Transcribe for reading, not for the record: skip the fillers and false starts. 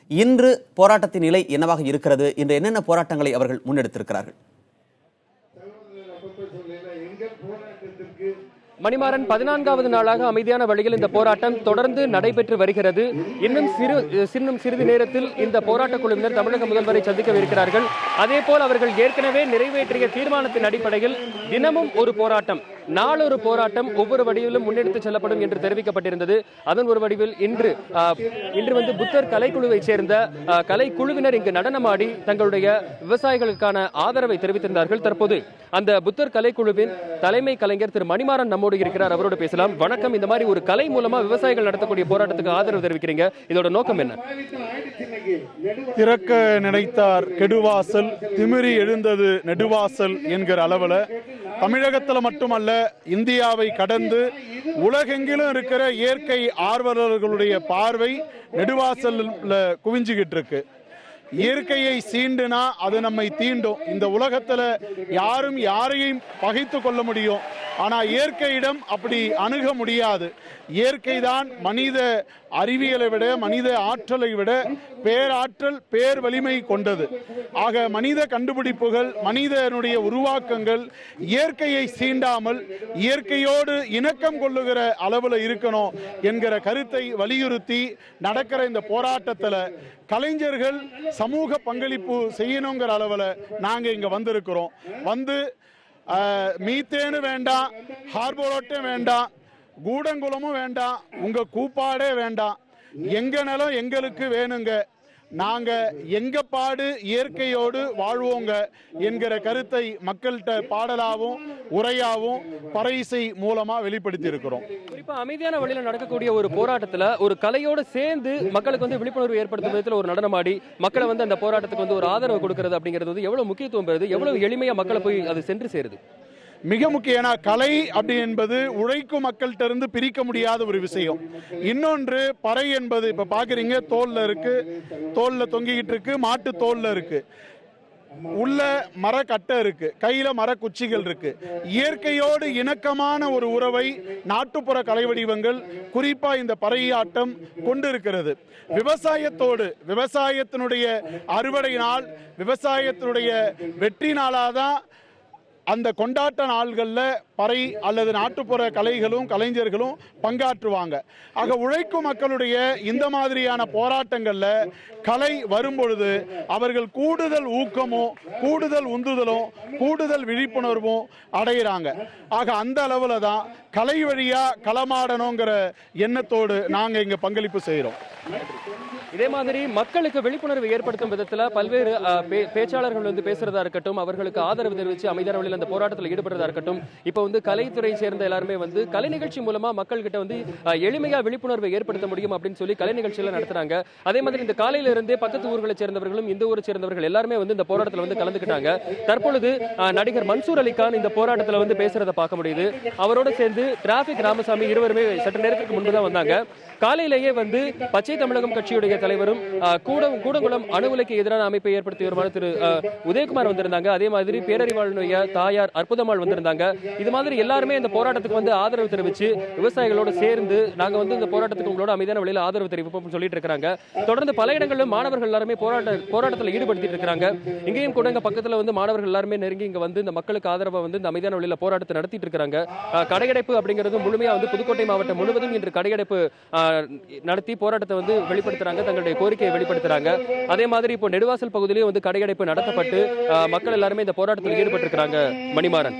இன்று போராட்டத்தின் நிலை என்னவாக இருக்கிறது? இன்று என்னென்ன போராட்டங்களை அவர்கள் முன்னெடுத்திருக்கிறார்கள்? மணிமாறன், 14வது நாளாக அமைதியான வழியில் இந்த போராட்டம் தொடர்ந்து நடைபெற்று வருகிறது. இன்னும் சிறிது நேரத்தில் இந்த போராட்ட குழுவினர் தமிழக முதல்வரை சந்திக்கவிருக்கிறார்கள். அதேபோல் அவர்கள் ஏற்கனவே நிறைவேற்றிய தீர்மானத்தின் அடிப்படையில் தினமும் ஒரு போராட்டம், நாளொரு போராட்டம் ஒவ்வொரு வடிவிலும் முன்னெடுத்து செல்லப்படும் என்று தெரிவிக்கப்பட்டிருந்தது. அதன் ஒரு வடிவில் இன்று புத்தர் கலைக்குழுவை சேர்ந்த கலைக்குழுவினர் இங்கு நடனமாடி தங்களுடைய விவசாயிகளுக்கான ஆதரவை தெரிவித்திருந்தார்கள். தற்போது அந்த புத்தர் கலைக்குழுவின் தலைமை கலைஞர் திரு மணிமாறன் நம்மோடு இருக்கிறார். அவரோடு பேசலாம். வணக்கம். இந்த மாதிரி ஒரு கலை மூலமா விவசாயிகள் நடத்தக்கூடிய போராட்டத்துக்கு ஆதரவு தெரிவிக்கிறீங்க, இதோட நோக்கம் என்ன? திறக்க நினைத்தார் கெடுவாசல், திமிரி எழுந்தது நெடுவாசல் என்கிற அளவுல தமிழகத்தில் மட்டுமல்ல, இந்தியாவை கடந்து உலகெங்கிலும் இருக்கிற இயற்கை ஆர்வலர்களுடைய பார்வை நெடுவாசல்ல குவிஞ்சுகிட்டு இருக்கு. இயற்கையை சீண்டுனா அது நம்மை தீண்டும். இந்த உலகத்துல யாரும் யாரையும் பகைத்து கொள்ள முடியும், ஆனா இயற்கையிடம் அப்படி அணுக முடியாது. இயற்கை தான் மனித அறிவியலை விட, மனித ஆற்றலை விட பேராற்றல், பேர் வலிமை கொண்டது. ஆக மனித கண்டுபிடிப்புகள், மனிதனுடைய உருவாக்கங்கள் இயற்கையை சீண்டாமல் இயற்கையோடு இணக்கம் கொள்ளுகிற அளவில் இருக்கணும் என்கிற கருத்தை வலியுறுத்தி நடக்கிற இந்த போராட்டத்தில் கலைஞர்கள் சமூக பங்களிப்பு செய்யணுங்கிற அளவில் நாங்கள் இங்கே வந்திருக்கிறோம். வந்து மீத்தேனு வேண்டாம், ஹார்போரோட்டும் வேண்டாம், கூடங்குளமும் வேண்டாம், உங்க கூப்பாடே வேண்டாம், எங்க நிலம் எங்களுக்கு வேணுங்க, நாங்க எங்க பாடு இயற்கையோடு வாழ்வோங்க என்கிற கருத்தை மக்கள்கிட்ட பாடலாவும் உரையாவும் பறையிசை மூலமா வெளிப்படுத்தி இருக்கிறோம். குறிப்பா அமைதியான வழியில நடக்கக்கூடிய ஒரு போராட்டத்துல ஒரு கலையோடு சேர்ந்து மக்களுக்கு விழிப்புணர்வு ஏற்படுத்தும் விதத்தில் ஒரு நடனமாடி மக்களை அந்த போராட்டத்துக்கு ஒரு ஆதரவு கொடுக்கிறது அப்படிங்கிறது எவ்வளவு முக்கியத்துவம் பெறுது, எவ்வளவு எளிமையா மக்களை போய் அது சென்று சேருது? மிக முக்கியம். கலை அப்படி என்பது உழைக்கும் மக்கள்கிட்ட இருந்து பிரிக்க முடியாத ஒரு விஷயம். இன்னொன்று பறை என்பது இப்ப பாக்குறீங்க, தோல்ல இருக்கு, தோல்ல தொங்கிக்கிட்டு இருக்கு, மாட்டு தோல்ல இருக்கு, உள்ள மரக்கட்டை இருக்கு, கையில மரக்குச்சிகள் இருக்கு. இயற்கையோடு இணக்கமான ஒரு உறவை நாட்டுப்புற கலை வடிவங்கள், குறிப்பா இந்த பறையாட்டம் கொண்டிருக்கிறது. விவசாயத்தோடு, விவசாயத்தினுடைய அறுவடை நாள், விவசாயத்தினுடைய வெற்றி நாளாதான் அந்த கொண்டாட்ட நாள்கள்ல பறை அல்லது நாட்டுப்புற கலைகளும் கலைஞர்களும் பங்காற்றுவாங்க. ஆக உழைக்கும் மக்களுடைய இந்த மாதிரியான போராட்டங்கள்ல கலை வரும்பொழுது அவர்கள் கூடுதல் ஊக்கமும், கூடுதல் உந்துதலும், கூடுதல் விழிப்புணர்வும் அடைகிறாங்க. ஆக அந்த அளவுல தான் கலை வழியா களமாடணுங்கிற எண்ணத்தோடு நாங்க இங்க பங்களிப்பு செய்யறோம். இதே மாதிரி மக்களுக்கு விழிப்புணர்வு ஏற்படுத்தும் விதத்துல பல்வேறு பேச்சாளர்கள் பேசுறதா இருக்கட்டும், அவர்களுக்கு ஆதரவு தெரிவித்து அமைதியான வழியில் அந்த போராட்டத்தில் ஈடுபடுறதா இருக்கட்டும், இப்ப கலைத்துறை சேர்ந்த எல்லாருமே கலை நிகழ்ச்சி மூலமா மக்கள் கிட்ட எளிமையா விழிப்புணர்வை ஏற்படுத்த முடியும் அப்படின்னு சொல்லி கலை நிகழ்ச்சிகளை நடத்துறாங்க. அதே மாதிரி இந்த காலையில இருந்தே பக்கத்து ஊர்களை சேர்ந்தவர்களும் இந்த ஊரை சேர்ந்தவர்கள் எல்லாருமே இந்த போராட்டத்தில் கலந்துக்கிட்டாங்க. தற்பொழுது நடிகர் மன்சூர் அலிகான் இந்த போராட்டத்தில் பேசுறதை பார்க்க முடியுது. அவரோட சேர்ந்து டிராபிக் ராமசாமி இருவருமே சற்று நேரத்துக்கு முன்புதான் வந்தாங்க. காலையிலேயே பச்சை தமிழகம் கட்சியுடைய தலைவரும் கூடங்குளம் அணு உலைக்கு எதிரான அமைப்பை ஏற்படுத்தி வருமான திரு உதயகுமார் வந்திருந்தாங்க. அதே மாதிரி பேரறிவாளனுடைய தாயார் அற்புதமாள் வந்திருந்தாங்க. இது மாதிரி எல்லாருமே இந்த போராட்டத்துக்கு ஆதரவு தெரிவிச்சு விவசாயிகளோடு சேர்ந்து நாங்க இந்த போராட்டத்துக்கு உங்களோட அமைதியான வழியில் ஆதரவு தெரிவிப்போம் சொல்லிட்டு இருக்காங்க. தொடர்ந்து பல இடங்களிலும் மாணவர்கள் எல்லாருமே போராட்டத்தில் ஈடுபடுத்திட்டு இருக்காங்க. இங்கேயும் கூட இங்க பக்கத்துல மாணவர்கள் எல்லாருமே நெருங்கி இங்க இந்த மக்களுக்கு ஆதரவை இந்த அமைதியான வழியில் போராட்டத்தை நடத்திட்டு இருக்காங்க. கடையடைப்பு அப்படிங்கிறது முழுமையா புதுக்கோட்டை மாவட்டம் முழுவதும் இன்று கடையடைப்பு நடத்தி போராட்டத்தை வெளிப்படுத்துறாங்க, தங்களுடைய கோரிக்கையை வெளிப்படுத்துறாங்க. அதே மாதிரி இப்போ நெடுவாசல் பகுதியிலேயே கடையடைப்பு நடத்தப்பட்டு மக்கள் எல்லாருமே இந்த போராட்டத்தில் ஈடுபட்டு இருக்காங்க. மணிமாறன்.